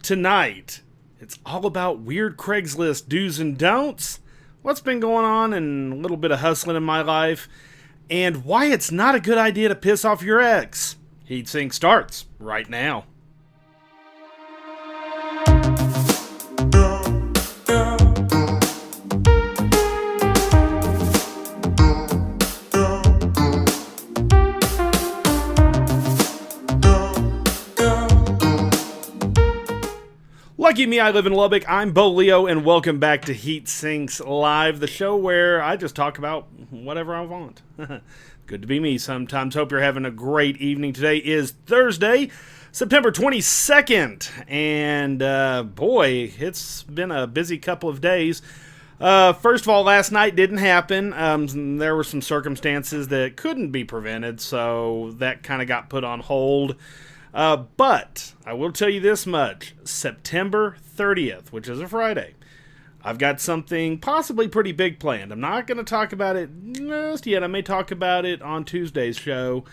tonight, it's all about weird Craigslist do's and don'ts, what's been going on, and a little bit of hustling in my life, and why it's not a good idea to piss off your ex. Heatsink starts right now. Lucky me, I live in Lubbock. I'm Boleo, and welcome back to Heatsinks Live, the show where I just talk about whatever I want. Good to be me sometimes. Hope you're having a great evening. Today is Thursday, September 22nd, and boy, it's been a busy couple of days. First of all, last night didn't happen. There were some circumstances that couldn't be prevented, so that kind of got put on hold. But I will tell you this much, September 30th, which is a Friday, I've got something possibly pretty big planned. I'm not going to talk about it just yet. I may talk about it on Tuesday's show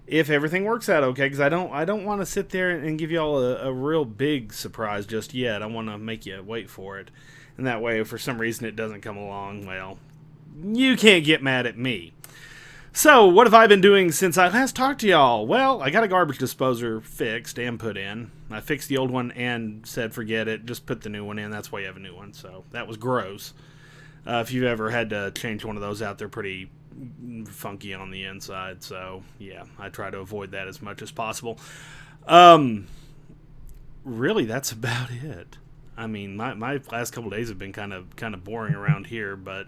if everything works out okay, because I don't want to sit there and give you all a real big surprise just yet. I want to make you wait for it. And that way, if for some reason it doesn't come along, well, you can't get mad at me. So, what have I been doing since I last talked to y'all? Well, I got a garbage disposer fixed and put in. I fixed the old one and said forget it, just put the new one in. That's why you have a new one. So, that was gross. If you've ever had to change one of those out, they're pretty funky on the inside. So, yeah, I try to avoid that as much as possible. Really, that's about it. I mean, my last couple days have been kind of boring around here, but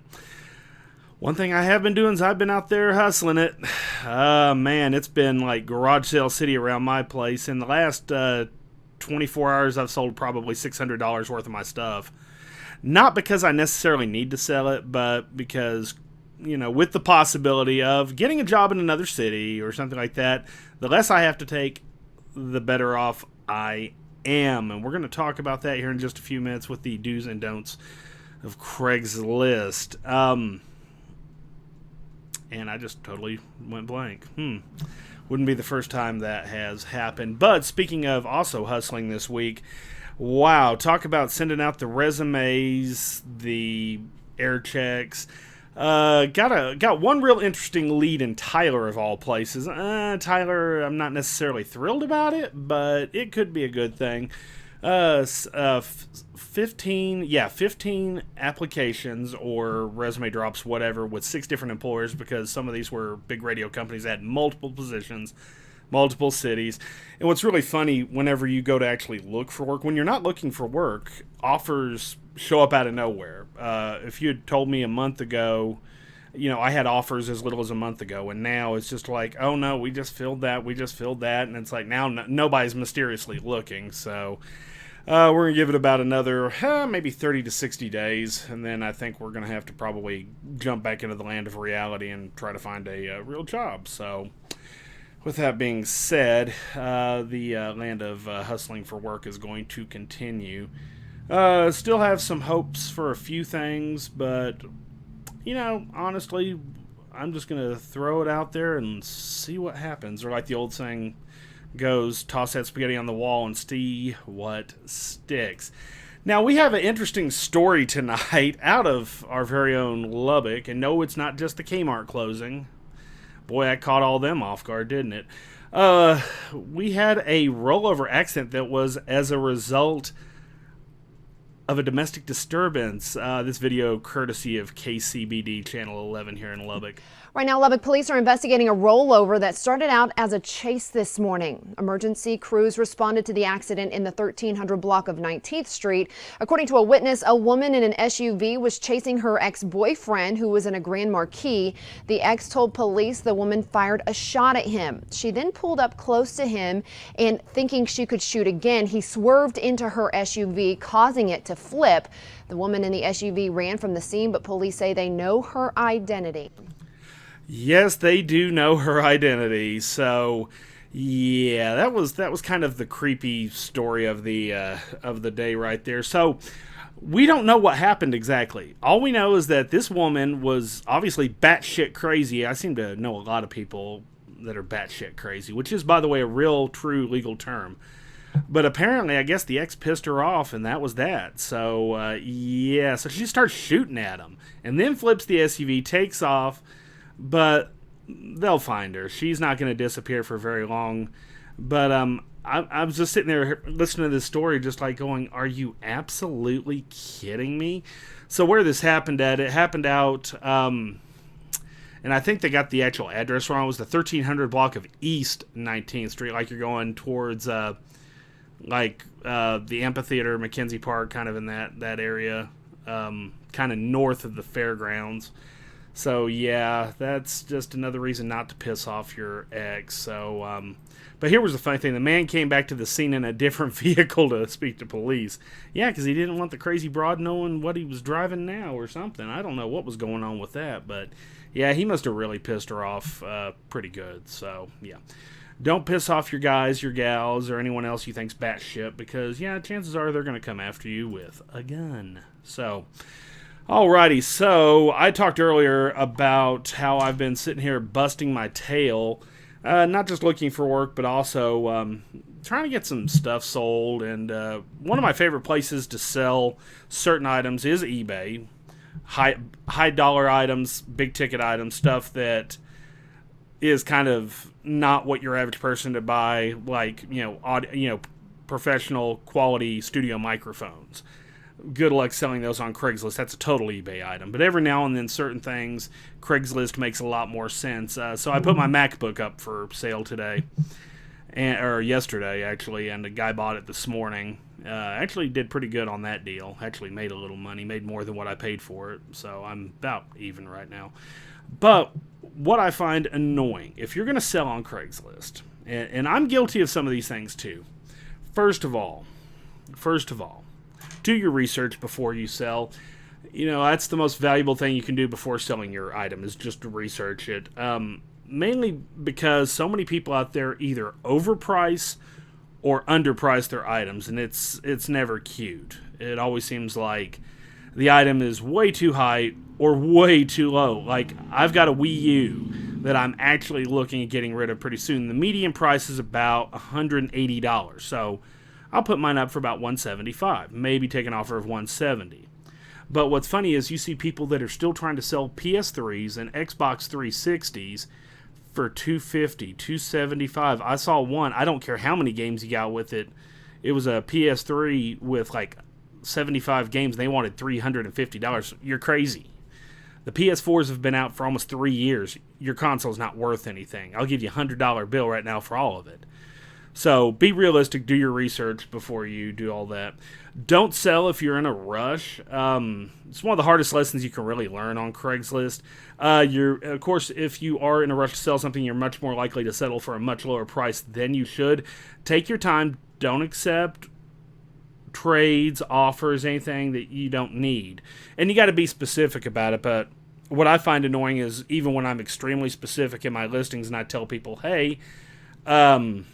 one thing I have been doing is I've been out there hustling it. Man, it's been like garage sale city around my place. In the last 24 hours, I've sold probably $600 worth of my stuff. Not because I necessarily need to sell it, but because, you know, with the possibility of getting a job in another city or something like that, the less I have to take, the better off I am. And we're going to talk about that here in just a few minutes with the do's and don'ts of Craigslist. And I just totally went blank. Wouldn't be the first time that has happened. But speaking of also hustling this week, wow, talk about sending out the resumes, the air checks. Got one real interesting lead in Tyler of all places. Tyler, I'm not necessarily thrilled about it, but it could be a good thing. 15 applications or resume drops, whatever, with 6 different employers, because some of these were big radio companies that had multiple positions, multiple cities. And what's really funny, whenever you go to actually look for work, when you're not looking for work, offers show up out of nowhere. If you had told me a month ago, you know, I had offers as little as a month ago, and now it's just like, oh no, we just filled that, and it's like now nobody's mysteriously looking, so we're going to give it about another maybe 30 to 60 days, and then I think we're going to have to probably jump back into the land of reality and try to find a real job. So with that being said, the land of hustling for work is going to continue. Still have some hopes for a few things, but, you know, honestly, I'm just going to throw it out there and see what happens. Or like the old saying goes, toss that spaghetti on the wall and see what sticks. Now, we have an interesting story tonight out of our very own Lubbock, and no, it's not just the Kmart closing. Boy, I caught all them off guard, didn't it? We had a rollover accident that was as a result of a domestic disturbance. This video courtesy of KCBD Channel 11 here in Lubbock. Right now, Lubbock police are investigating a rollover that started out as a chase this morning. Emergency crews responded to the accident in the 1300 block of 19th Street. According to a witness, a woman in an SUV was chasing her ex-boyfriend, who was in a Grand Marquis. The ex told police the woman fired a shot at him. She then pulled up close to him, and thinking she could shoot again, he swerved into her SUV, causing it to flip. The woman in the SUV ran from the scene, but police say they know her identity. Yes, they do know her identity. So, yeah, that was kind of the creepy story of the day right there. So, we don't know what happened exactly. All we know is that this woman was obviously batshit crazy. I seem to know a lot of people that are batshit crazy, which is, by the way, a real, true legal term. But apparently, I guess the ex pissed her off, and that was that. So, yeah, so she starts shooting at him, and then flips the SUV, takes off, but they'll find her. She's not going to disappear for very long. But I was just sitting there listening to this story, just like going, are you absolutely kidding me? So where this happened at, it happened out, and I think they got the actual address wrong. It was the 1300 block of East 19th Street, like you're going towards, the amphitheater, Mackenzie Park, kind of in that area, kind of north of the fairgrounds. So, yeah, that's just another reason not to piss off your ex. So, but here was the funny thing. The man came back to the scene in a different vehicle to speak to police. Yeah, because he didn't want the crazy broad knowing what he was driving now or something. I don't know what was going on with that. But, yeah, he must have really pissed her off pretty good. So, yeah. Don't piss off your guys, your gals, or anyone else you think's batshit. Because, yeah, chances are they're going to come after you with a gun. So... Alrighty, so I talked earlier about how I've been sitting here busting my tail, not just looking for work, but also trying to get some stuff sold. And one of my favorite places to sell certain items is eBay. High dollar items, big ticket items, stuff that is kind of not what your average person to buy, like professional quality studio microphones. Good luck selling those on Craigslist. That's a total eBay item. But every now and then, certain things, Craigslist makes a lot more sense. So I put my MacBook up for sale today, or yesterday, actually, and a guy bought it this morning. Actually did pretty good on that deal. Actually made a little money, made more than what I paid for it. So I'm about even right now. But what I find annoying, if you're going to sell on Craigslist, and I'm guilty of some of these things too. First of all, do your research before you sell. That's the most valuable thing you can do before selling your item, is just to research it. Mainly because so many people out there either overprice or underprice their items, and it's never cute. It always seems like the item is way too high or way too low. Like, I've got a Wii U that I'm actually looking at getting rid of pretty soon. The median price is about $180, so I'll put mine up for about $175, maybe take an offer of $170. But what's funny is you see people that are still trying to sell PS3s and Xbox 360s for $250, $275. I saw one, I don't care how many games you got with it. It was a PS3 with like 75 games. They wanted $350. You're crazy. The PS4s have been out for almost 3 years. Your console's not worth anything. I'll give you a $100 bill right now for all of it. So be realistic, do your research before you do all that. Don't sell if you're in a rush. It's one of the hardest lessons you can really learn on Craigslist. Of course, if you are in a rush to sell something, you're much more likely to settle for a much lower price than you should. Take your time. Don't accept trades, offers, anything that you don't need. And you got to be specific about it, but what I find annoying is even when I'm extremely specific in my listings and I tell people, hey, firm.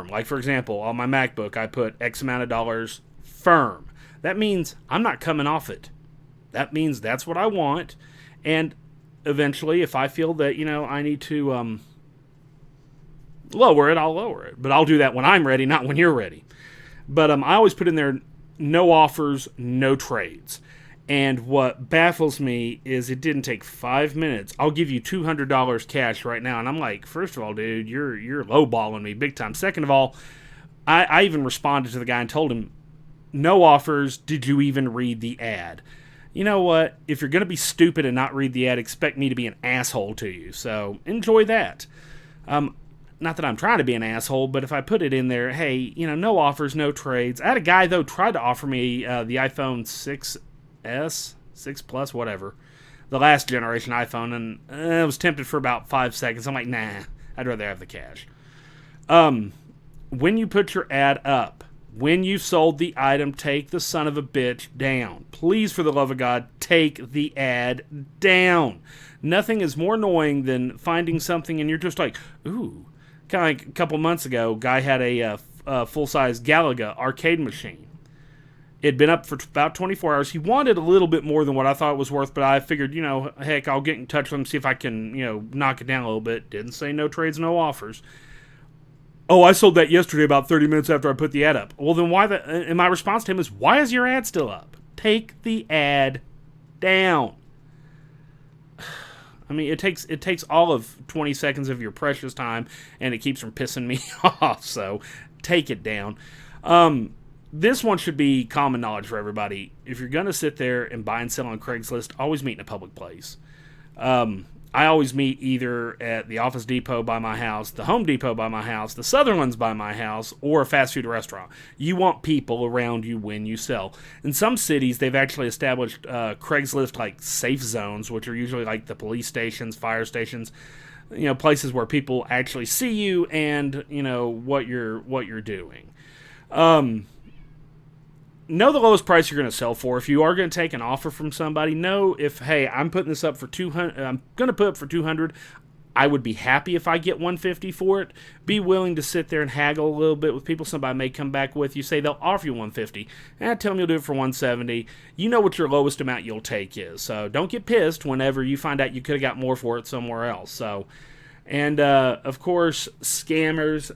Like, for example, on my MacBook, I put X amount of dollars firm. That means I'm not coming off it. That means that's what I want. And eventually, if I feel that, I need to lower it, I'll lower it. But I'll do that when I'm ready, not when you're ready. But I always put in there, no offers, no trades. And what baffles me is it didn't take 5 minutes. I'll give you $200 cash right now. And I'm like, first of all, dude, you're lowballing me big time. Second of all, I even responded to the guy and told him, no offers. Did you even read the ad? You know what? If you're going to be stupid and not read the ad, expect me to be an asshole to you. So enjoy that. Not that I'm trying to be an asshole, but if I put it in there, hey, no offers, no trades. I had a guy, though, try to offer me the iPhone 6S, 6 Plus, whatever, the last generation iPhone, and I was tempted for about 5 seconds. I'm like, nah, I'd rather have the cash. When you put your ad up, when you've sold the item, take the son of a bitch down. Please, for the love of God, take the ad down. Nothing is more annoying than finding something and you're just like, ooh. Kind of like a couple months ago, guy had a full-size Galaga arcade machine. It'd been up for about 24 hours. He wanted a little bit more than what I thought it was worth, but I figured, heck, I'll get in touch with him, see if I can, knock it down a little bit. Didn't say no trades, no offers. Oh, I sold that yesterday about 30 minutes after I put the ad up. Well, then why the... And my response to him is, why is your ad still up? Take the ad down. I mean, it takes all of 20 seconds of your precious time, and it keeps from pissing me off, so take it down. This one should be common knowledge for everybody. If you're going to sit there and buy and sell on Craigslist, always meet in a public place. I always meet either at the Office Depot by my house, the Home Depot by my house, the Sutherland's by my house, or a fast food restaurant. You want people around you when you sell. In some cities, they've actually established Craigslist like safe zones, which are usually like the police stations, fire stations, places where people actually see you and what you're doing. Know the lowest price you're going to sell for. If you are going to take an offer from somebody, know if, hey, I'm putting this up for 200, I'm going to put up for 200. I would be happy if I get 150 for it. Be willing to sit there and haggle a little bit with people. Somebody may come back with you, say they'll offer you 150, and tell them you'll do it for 170. You know what your lowest amount you'll take is. So don't get pissed whenever you find out you could have got more for it somewhere else. So, and of course, scammers.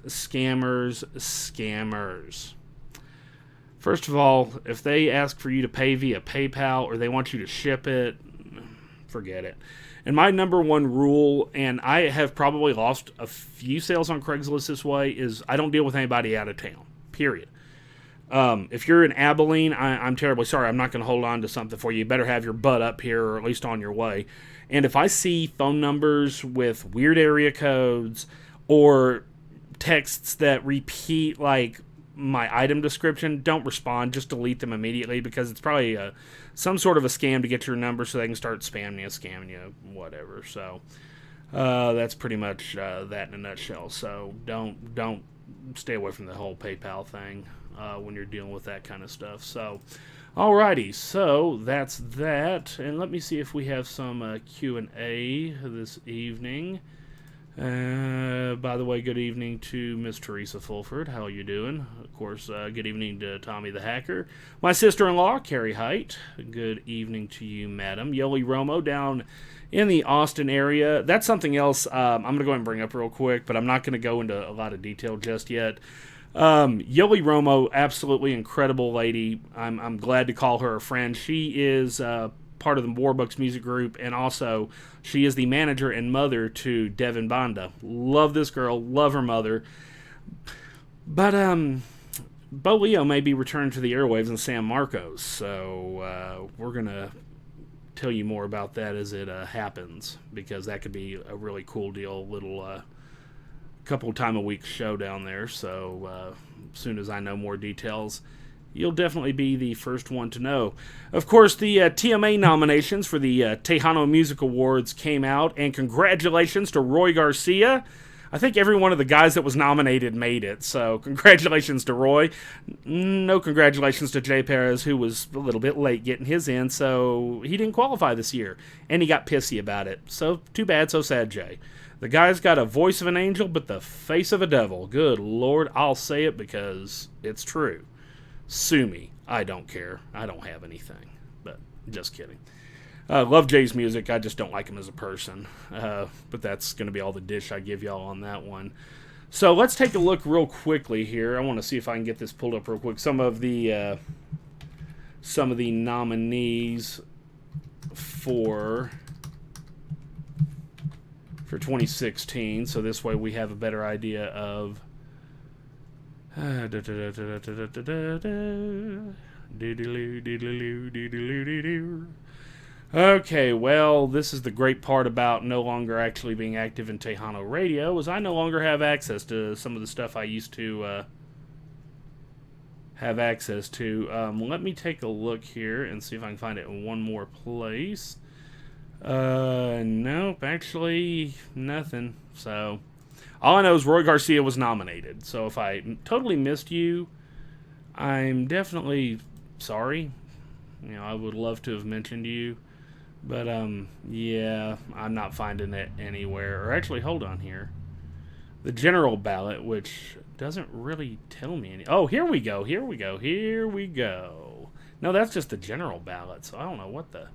First of all, if they ask for you to pay via PayPal or they want you to ship it, forget it. And my number one rule, and I have probably lost a few sales on Craigslist this way, is I don't deal with anybody out of town, period. If you're in Abilene, I'm terribly sorry. I'm not going to hold on to something for you. You better have your butt up here or at least on your way. And if I see phone numbers with weird area codes or texts that repeat like my item description, don't respond. Just delete them immediately because it's probably some sort of a scam to get your number so they can start spamming you, scamming you, whatever. So that's pretty much that in a nutshell. So don't stay away from the whole PayPal thing when you're dealing with that kind of stuff. So alrighty, so that's that. And let me see if we have some Q&A this evening. By the way, good evening to Miss Teresa Fulford. How are you doing? Of course, good evening to Tommy the Hacker. My sister-in-law, Carrie Height. Good evening to you, madam. Yoli Romo down in the Austin area. That's something else I'm going to go ahead and bring up real quick, but I'm not going to go into a lot of detail just yet. Yoli Romo, absolutely incredible lady. I'm glad to call her a friend. She is part of the Warbucks music group, and also she is the manager and mother to Devin Banda. Love this girl, love her mother. But Boleo may be returned to the airwaves in San Marcos, so we're gonna tell you more about that as it happens, because that could be a really cool deal, little couple time a week show down there. So as soon as I know more details, you'll definitely be the first one to know. Of course, the TMA nominations for the Tejano Music Awards came out, and congratulations to Roy Garcia. I think every one of the guys that was nominated made it, so congratulations to Roy. No congratulations to Jay Perez, who was a little bit late getting his in, so he didn't qualify this year, and he got pissy about it. So too bad, so sad, Jay. The guy's got a voice of an angel, but the face of a devil. Good Lord, I'll say it because it's true. Sue me. I don't care. I don't have anything. But just kidding. Love Jay's music. I just don't like him as a person. But that's going to be all the dish I give y'all on that one. So let's take a look real quickly here. I want to see if I can get this pulled up real quick. Some of the nominees for 2016. So this way we have a better idea of okay, well, this is the great part about no longer actually being active in Tejano Radio, is I no longer have access to some of the stuff I used to have access to. Let me take a look here and see if I can find it in one more place. Nope, actually nothing. So all I know is Roy Garcia was nominated. So if I totally missed you, I'm definitely sorry. I would love to have mentioned you. But, yeah, I'm not finding it anywhere. Or actually, hold on here. The general ballot, which doesn't really tell me any... Oh, here we go. No, that's just the general ballot, so I don't know what the...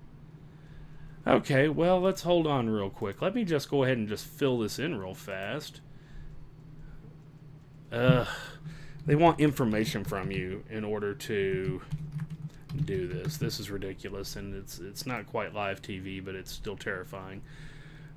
Okay, well, let's hold on real quick. Let me just go ahead and just fill this in real fast. They want information from you in order to do this. This is ridiculous, and it's not quite live TV, but it's still terrifying.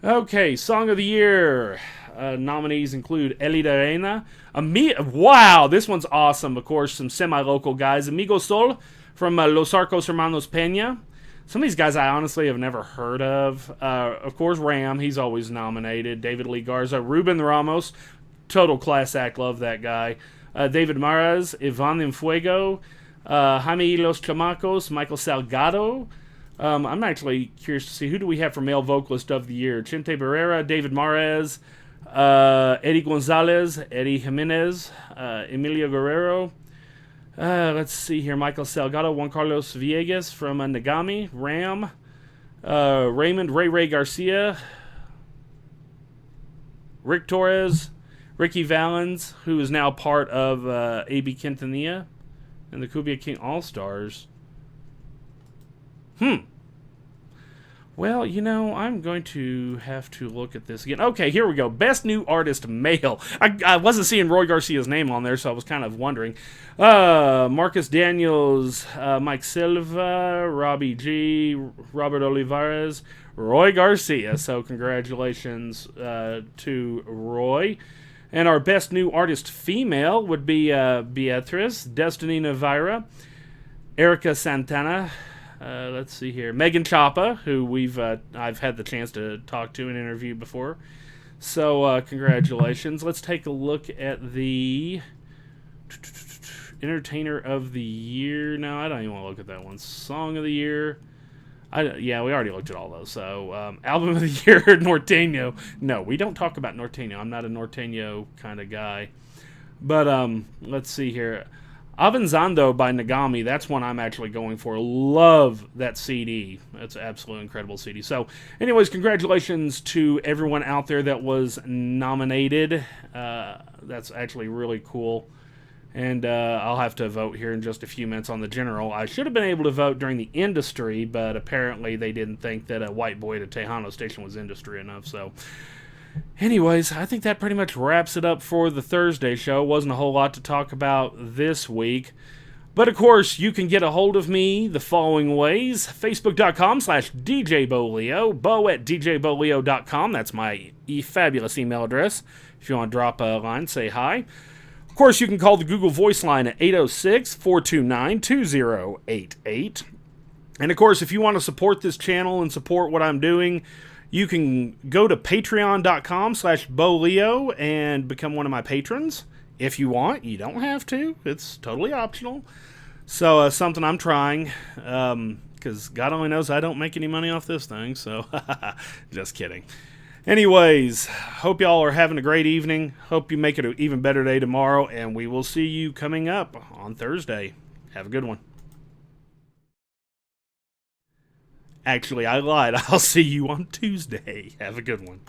Okay, Song of the Year. Nominees include Eli de Reina. Wow, this one's awesome. Of course, some semi-local guys. Amigo Sol from Los Arcos Hermanos Peña. Some of these guys I honestly have never heard of. Of course, Ram, he's always nominated. David Lee Garza. Ruben Ramos, total class act, love that guy. David Maras, Ivan Enfuego, Jaime Los Chamacos, Michael Salgado. I'm actually curious to see, who do we have for male vocalist of the year? Chente Barrera, David Mares, Eddie Gonzalez, Eddie Jimenez, Emilio Guerrero. Let's see here. Michael Salgado, Juan Carlos Villegas from Nagami, Ram, Raymond Ray Garcia, Rick Torres, Ricky Valens, who is now part of A.B. Quintanilla and the Cumbia King All-Stars. Well, you know, I'm going to have to look at this again. Okay, here we go. Best New Artist Male. I wasn't seeing Roy Garcia's name on there, so I was kind of wondering. Marcus Daniels, Mike Silva, Robbie G, Robert Olivares, Roy Garcia. So congratulations to Roy. And our Best New Artist Female would be Beatriz, Destiny Navira, Erica Santana. Let's see here. Megan Chapa, who I've had the chance to talk to and interview before. So congratulations. Let's take a look at the Entertainer of the Year. No, I don't even want to look at that one. Song of the Year. Yeah, we already looked at all those. So Album of the Year, Norteño. No, we don't talk about Norteño. I'm not a Norteño kind of guy. But let's see here. Avanzando by Nagami, that's one I'm actually going for. Love that CD. That's an absolutely incredible CD. So, anyways, congratulations to everyone out there that was nominated. That's actually really cool. And I'll have to vote here in just a few minutes on the general. I should have been able to vote during the industry, but apparently they didn't think that a white boy at a Tejano station was industry enough, so... Anyways, I think that pretty much wraps it up for the Thursday show. Wasn't a whole lot to talk about this week. But, of course, you can get a hold of me the following ways. Facebook.com/DJBoleo. Bo@DJBoleo.com. That's my fabulous email address. If you want to drop a line, say hi. Of course, you can call the Google Voice line at 806-429-2088. And, of course, if you want to support this channel and support what I'm doing, you can go to patreon.com/Boleo and become one of my patrons if you want. You don't have to. It's totally optional. So, something I'm trying, because God only knows I don't make any money off this thing, so just kidding. Anyways, hope y'all are having a great evening. Hope you make it an even better day tomorrow, and we will see you coming up on Thursday. Have a good one. Actually, I lied. I'll see you on Tuesday. Have a good one.